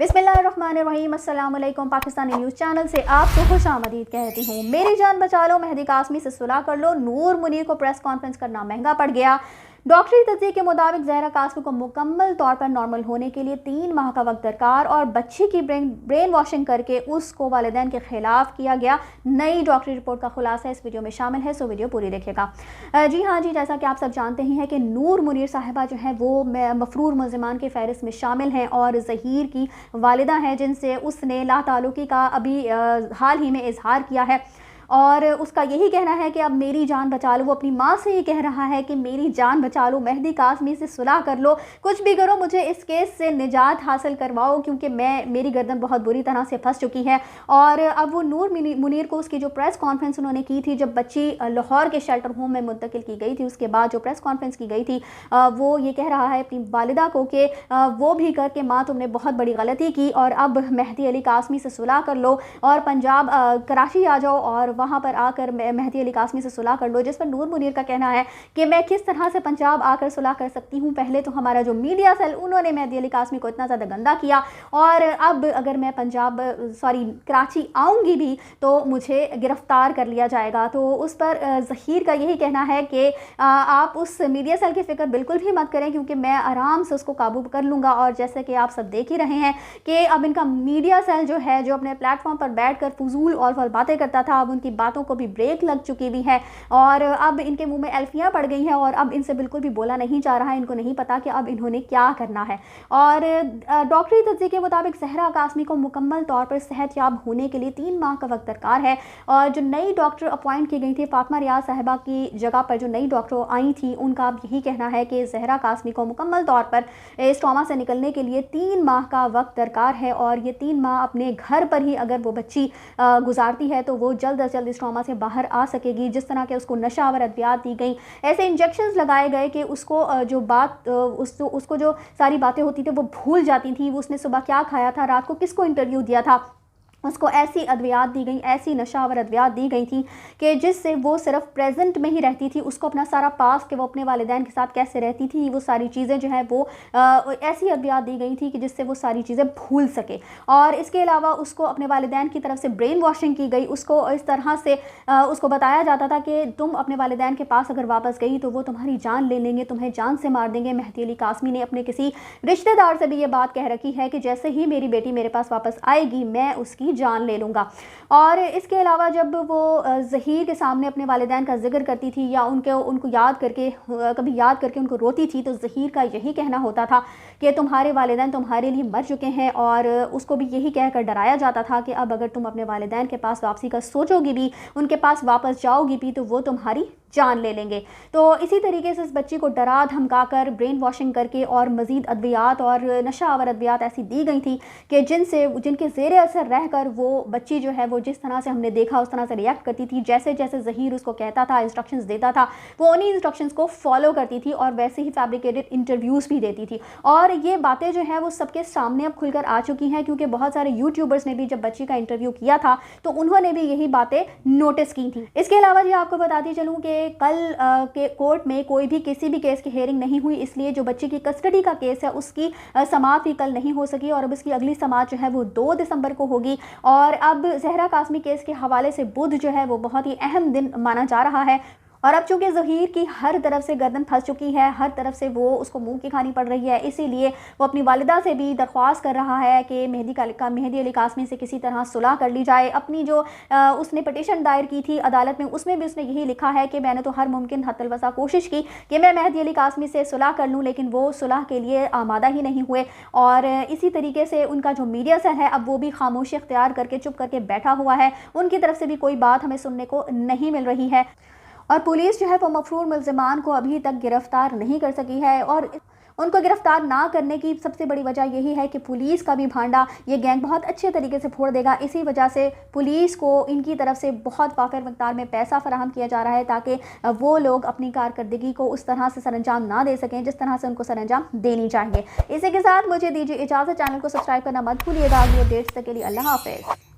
बिस्मिल्लाहिर्रहमानिर्रहीम। अस्सलाम वालेकुम। पाकिस्तानी न्यूज़ चैनल से आपको खुश आमदीद कहती हूँ। मेरी जान बचा लो, मेहदी कासमी से सुलह कर लो। नूर मुनीर को प्रेस कॉन्फ्रेंस करना महंगा पड़ गया। डॉक्टरी तज्ज़िये के मुताबिक ज़हरा कासमी को मुकम्मल तौर पर नॉर्मल होने के लिए 3 माह का वक्त दरकार और बच्ची की ब्रेन वॉशिंग करके उसको वालिदैन के खिलाफ किया गया। नई डॉक्टरी रिपोर्ट का खुलासा इस वीडियो में शामिल है, सो वीडियो पूरी देखिएगा। जी हाँ जी, जैसा कि आप सब जानते ही हैं कि नूर मुनीर साहिबा जो है वो मफरूर मुल्ज़िमान की फहरिस्त में शामिल हैं और ज़हीर की वालिदा हैं, जिनसे उसने लाताल्लुकी का अभी हाल ही में इजहार किया है और उसका यही कहना है कि अब मेरी जान बचा लो। वो अपनी माँ से ये कह रहा है कि मेरी जान बचा लो, मेहदी कासमी से सुलह कर लो, कुछ भी करो, मुझे इस केस से निजात हासिल करवाओ क्योंकि मेरी गर्दन बहुत बुरी तरह से फंस चुकी है। और अब वो नूर मुनीर को उसकी जो प्रेस कॉन्फ्रेंस उन्होंने की थी जब बच्ची लाहौर के शेल्टर होम में मुंतकिल की गई थी, उसके बाद जो प्रेस कॉन्फ्रेंस की गई थी वो ये कह रहा है अपनी वालिदा को कि वो भी करके माँ तुमने बहुत बड़ी गलती की और अब मेहदी अली कासमी से सुलह कर लो और पंजाब कराची आ जाओ और वहाँ पर आकर मेहदी अली कासमी से सुलह कर लो। जिस पर नूर मुनीर का कहना है कि मैं किस तरह से पंजाब आकर सुलह कर सकती हूँ। पहले तो हमारा जो मीडिया सेल उन्होंने मेहदी अली कासमी को इतना ज़्यादा गंदा किया और अब अगर मैं कराची आऊँगी भी तो मुझे गिरफ्तार कर लिया जाएगा। तो उस पर ज़हीर का यही कहना है कि आप उस मीडिया सेल की फ़िक्र बिल्कुल भी मत करें क्योंकि मैं आराम से उसको काबू कर लूँगा। और जैसे कि आप सब देख ही रहे हैं कि अब इनका मीडिया सेल जो है, जो अपने प्लेटफॉर्म पर बैठ कर फजूल और बातें करता था, अब उनकी बातों को भी ब्रेक लग चुकी भी है और अब इनके मुंह में एल्फियाँ पड़ गई हैं और अब इनसे बिल्कुल भी बोला नहीं जा रहा है। इनको नहीं पता कि अब इन्होंने क्या करना है। और डॉक्टरी तज्ज़िये के मुताबिक ज़हरा कासमी को मुकम्मल तौर पर सेहतयाब होने के लिए 3 माह का वक्त दरकार है। और जो नई डॉक्टर अपॉइंट की गई थी फातिमा रियाज साहिबा की जगह पर जो नई डॉक्टर आई थी, उनका अब यही कहना है कि ज़हरा कासमी को मुकम्मल तौर पर इस ट्रॉमा से निकलने के लिए 3 माह का वक्त दरकार है और ये 3 माह अपने घर पर ही अगर वो बच्ची गुजारती है तो वो जल्द अज जल्द इस ट्रॉमा से बाहर आ सकेगी। जिस तरह के उसको नशा आवर अद्वियात दी गई, ऐसे इंजेक्शंस लगाए गए कि उसको उसको जो सारी बातें होती थी वो भूल जाती थी। उसने सुबह क्या खाया था, रात को किसको इंटरव्यू दिया था, उसको ऐसी अद्वियात दी गई, ऐसी नशावर अद्वियात दी गई थी कि जिससे वो सिर्फ प्रेजेंट में ही रहती थी। उसको अपना सारा पास्ट कि वो अपने वालिदैन के साथ कैसे रहती थी, वो सारी चीज़ें जो है वो ऐसी अद्वियात दी गई थी कि जिससे वो सारी चीज़ें भूल सके। और इसके अलावा उसको अपने वालिदैन की तरफ से ब्रेन वॉशिंग की गई। उसको इस तरह से उसको बताया जाता था कि तुम अपने वालिदैन के पास अगर वापस गई तो वो तुम्हारी जान ले लेंगे, तुम्हें जान से मार देंगे। मेहदी अली कासमी ने अपने किसी रिश्तेदार से भी ये बात कह रखी है कि जैसे ही मेरी बेटी मेरे पास वापस आएगी मैं उसकी जान ले लूँगा। और इसके अलावा जब वो ज़हीर के सामने अपने वालिदैन का जिक्र करती थी या उनको याद करके उनको रोती थी तो ज़हीर का यही कहना होता था कि तुम्हारे वालिदैन तुम्हारे लिए मर चुके हैं। और उसको भी यही कहकर डराया जाता था कि अब अगर तुम अपने वालिदैन के पास वापसी का सोचोगी भी, उनके पास वापस जाओगी भी तो वो तुम्हारी जान ले लेंगे। तो इसी तरीके से इस बच्ची को डरा धमका कर ब्रेन वॉशिंग करके और मज़ीद अद्वियात और नशा आवर अद्वियात ऐसी दी गई थी कि जिनके ज़ेरे असर रहकर वो बच्ची जो है वो जिस तरह से हमने देखा उस तरह से रिएक्ट करती थी। जैसे जैसे ज़हीर उसको कहता था, इंस्ट्रक्शंस देता था, वो उन्हीं इंस्ट्रक्शंस को फॉलो करती थी और वैसे ही फैब्रिकेटेड इंटरव्यूज़ भी देती थी। और ये बातें जो हैं वो सबके सामने अब खुलकर आ चुकी हैं क्योंकि बहुत सारे यूट्यूबर्स ने भी जब बच्ची का इंटरव्यू किया था तो उन्होंने भी यही बातें नोटिस की थी। इसके अलावा जी आपको बताती चलूँ कि कल के कोर्ट में कोई भी किसी भी केस की हेयरिंग नहीं हुई, इसलिए जो बच्ची की कस्टडी का केस है उसकी समाअत भी कल नहीं हो सकी और अब इसकी अगली समाअत जो है वो 2 दिसंबर को होगी। और अब ज़हरा कासमी केस के हवाले से बुध जो है वो बहुत ही अहम दिन माना जा रहा है। और अब चूँकि ज़हीर की हर तरफ से गर्दन फंस चुकी है, हर तरफ से वो उसको मुंह की खानी पड़ रही है, इसीलिए वो अपनी वालिदा से भी दरख्वास्त कर रहा है कि मेहदी अली कासमी से किसी तरह सुलह कर ली जाए। अपनी जो उसने पटिशन दायर की थी अदालत में उसमें भी उसने यही लिखा है कि मैंने तो हर मुमकिन हद-तल-वसा कोशिश की कि मैं मेहदी अली कासमी से सुलह कर लूँ, लेकिन वो सुलह के लिए आमादा ही नहीं हुए। और इसी तरीके से उनका जो मीडिया सेल है अब वो भी खामोशी इख्तियार करके चुप करके बैठा हुआ है। उनकी तरफ से भी कोई बात हमें सुनने को नहीं मिल रही है और पुलिस जो है वो मफरूर मुल्ज़िमान को अभी तक गिरफ्तार नहीं कर सकी है। और उनको गिरफ्तार ना करने की सबसे बड़ी वजह यही है कि पुलिस का भी भांडा ये गैंग बहुत अच्छे तरीके से फोड़ देगा। इसी वजह से पुलिस को इनकी तरफ से बहुत वाफिर मकदार में पैसा फराहम किया जा रहा है ताकि वो लोग अपनी कारकर्दगी को उस तरह से सरअंजाम ना दे सकें जिस तरह से उनको सरअंजाम देनी चाहिए। इसी के साथ मुझे दीजिए इजाज़त। चैनल को सब्सक्राइब करना मत भूलिएगा। अगली अपडेट्स तक के लिए अल्लाह हाफ़िज़।